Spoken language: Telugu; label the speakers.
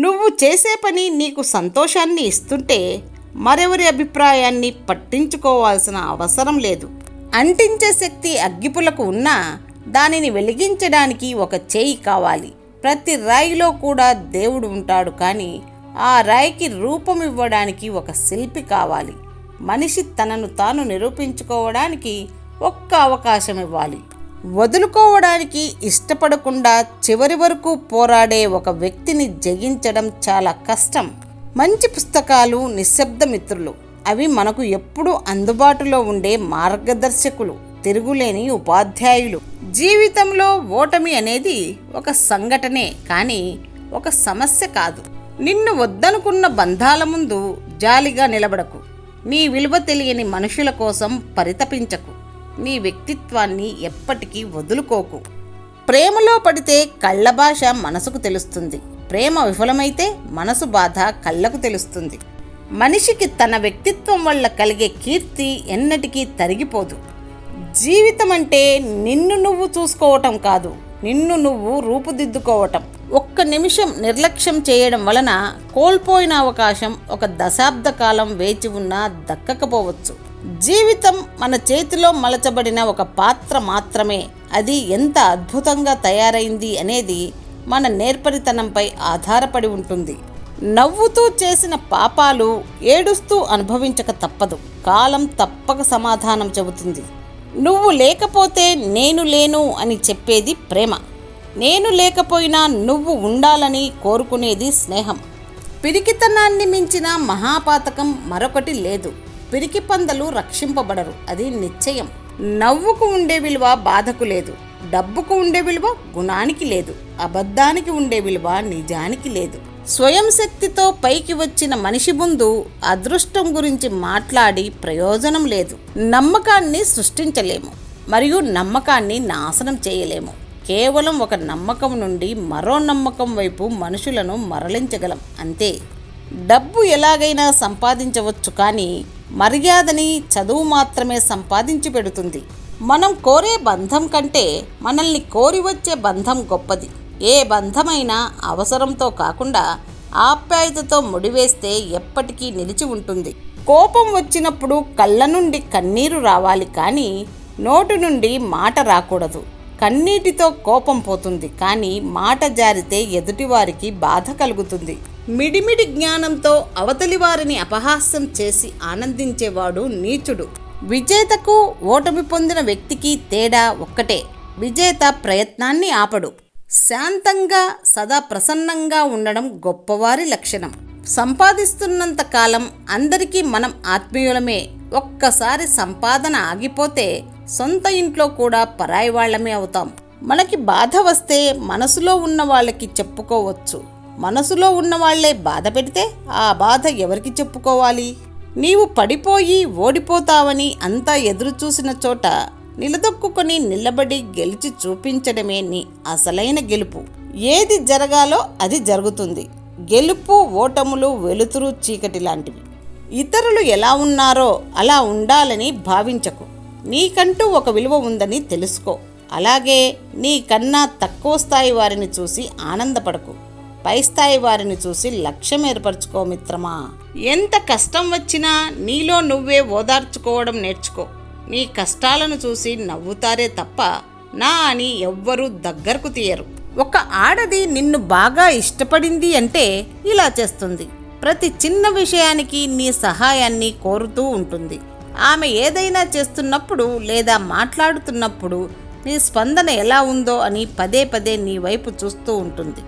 Speaker 1: నువ్వు చేసే పని నీకు సంతోషాన్ని ఇస్తుంటే మరెవరి అభిప్రాయాన్ని పట్టించుకోవాల్సిన అవసరం లేదు. అంటించే శక్తి అగ్గిపులకు ఉన్నా దానిని వెలిగించడానికి ఒక చేయి కావాలి. ప్రతి రాయిలో కూడా దేవుడు ఉంటాడు, కానీ ఆ రాయికి రూపం ఇవ్వడానికి ఒక శిల్పి కావాలి. మనిషి తనను తాను నిరూపించుకోవడానికి ఒక్క అవకాశం ఇవ్వాలి. వదులుకోవడానికి ఇష్టపడకుండా చివరి వరకు పోరాడే ఒక వ్యక్తిని జయించడం చాలా కష్టం. మంచి పుస్తకాలు నిశ్శబ్ద మిత్రులు. అవి మనకు ఎప్పుడూ అందుబాటులో ఉండే మార్గదర్శకులు, తిరుగులేని ఉపాధ్యాయులు. జీవితంలో ఓటమి అనేది ఒక సంఘటనే, కానీ ఒక సమస్య కాదు. నిన్ను వద్దనుకున్న బంధాల ముందు జాలిగా నిలబడకు. నీ విలువ తెలియని మనుషుల కోసం పరితపించకు. నీ వ్యక్తిత్వాన్ని ఎప్పటికీ వదులుకోకు. ప్రేమలో పడితే కళ్ళ భాష మనసుకు తెలుస్తుంది. ప్రేమ విఫలమైతే మనసు బాధ కళ్ళకు తెలుస్తుంది. మనిషికి తన వ్యక్తిత్వం వల్ల కలిగే కీర్తి ఎన్నటికీ తరిగిపోదు. జీవితం అంటే నిన్ను నువ్వు చూసుకోవటం కాదు, నిన్ను నువ్వు రూపుదిద్దుకోవటం. ఒక్క నిమిషం నిర్లక్ష్యం చేయడం వలన కోల్పోయిన అవకాశం ఒక దశాబ్ద కాలం వేచి ఉన్నా దక్కకపోవచ్చు. జీవితం మన చేతిలో మలచబడిన ఒక పాత్ర మాత్రమే. అది ఎంత అద్భుతంగా తయారైంది అనేది మన నేర్పరితనంపై ఆధారపడి ఉంటుంది. నవ్వుతూ చేసిన పాపాలు ఏడుస్తూ అనుభవించక తప్పదు. కాలం తప్పక సమాధానం చెబుతుంది. నువ్వు లేకపోతే నేను లేను అని చెప్పేది ప్రేమ. నేను లేకపోయినా నువ్వు ఉండాలని కోరుకునేది స్నేహం. పిరికితనాన్ని మించిన మహాపాతకం మరొకటి లేదు. పిరికి పందలు రక్షింపబడరు, అది నిశ్చయం. నవ్వుకు ఉండే విలువ బాధకు లేదు. డబ్బుకు ఉండే విలువ గుణానికి లేదు. అబద్ధానికి ఉండే విలువ నిజానికి లేదు. స్వయం శక్తితో పైకి వచ్చిన మనిషి ముందు అదృష్టం గురించి మాట్లాడి ప్రయోజనం లేదు. నమ్మకాన్ని సృష్టించలేము, మరియు నమ్మకాన్ని నాశనం చేయలేము. కేవలం ఒక నమ్మకం నుండి మరో నమ్మకం వైపు మనుషులను మరలించగలం, అంతే. డబ్బు ఎలాగైనా సంపాదించవచ్చు, కానీ మర్యాదని చదువు మాత్రమే సంపాదించి పెడుతుంది. మనం కోరే బంధం కంటే మనల్ని కోరి వచ్చే బంధం గొప్పది. ఏ బంధమైనా అవసరంతో కాకుండా ఆప్యాయతతో ముడివేస్తే ఎప్పటికీ నిలిచి ఉంటుంది. కోపం వచ్చినప్పుడు కళ్ళ నుండి కన్నీరు రావాలి, కానీ నోటి నుండి మాట రాకూడదు. కన్నీటితో కోపం పోతుంది, కానీ మాట జారితే ఎదుటివారికి బాధ కలుగుతుంది. మిడిమిడి జ్ఞానంతో అవతలి వారిని అపహాస్యం చేసి ఆనందించేవాడు నీచుడు. విజేతకు ఓటమి పొందిన వ్యక్తికి తేడా ఒక్కటే: విజేత ప్రయత్నాన్ని ఆపడు. శాంతంగా సదా ప్రసన్నంగా ఉండడం గొప్పవారి లక్షణం. సంపాదిస్తున్నంత కాలం అందరికీ మనం ఆత్మీయులమే. ఒక్కసారి సంపాదన ఆగిపోతే సొంత ఇంట్లో కూడా పరాయి వాళ్ళమే అవుతాం. మనకి బాధ వస్తే మనసులో ఉన్న వాళ్ళకి చెప్పుకోవచ్చు. మనసులో ఉన్న వాళ్లే బాధ పెడితే ఆ బాధ ఎవరికి చెప్పుకోవాలి? నీవు పడిపోయి ఓడిపోతావని అంతా ఎదురు చూసిన చోట నిలదొక్కుని నిలబడి గెలిచి చూపించడమే నీ అసలైన గెలుపు. ఏది జరగాలో అది జరుగుతుంది. గెలుపు ఓటములు వెలుతురు చీకటి లాంటివి. ఇతరులు ఎలా ఉన్నారో అలా ఉండాలని భావించకు. నీకంటూ ఒక విలువ ఉందని తెలుసుకో. అలాగే నీకన్నా తక్కువ స్థాయి వారిని చూసి ఆనందపడకు. పై స్థాయి వారిని చూసి లక్ష్యం ఏర్పరచుకో మిత్రమా. ఎంత కష్టం వచ్చినా నీలో నువ్వే ఓదార్చుకోవడం నేర్చుకో. నీ కష్టాలను చూసి నవ్వుతారే తప్ప నా అని ఎవ్వరూ దగ్గరకు తీయరు. ఒక ఆడది నిన్ను బాగా ఇష్టపడింది అంటే ఇలా చేస్తుంది. ప్రతి చిన్న విషయానికి నీ సహాయాన్ని కోరుతూ ఉంటుంది. ఆమె ఏదైనా చేస్తున్నప్పుడు లేదా మాట్లాడుతున్నప్పుడు నీ స్పందన ఎలా ఉందో అని పదే పదే నీ వైపు చూస్తూ ఉంటుంది.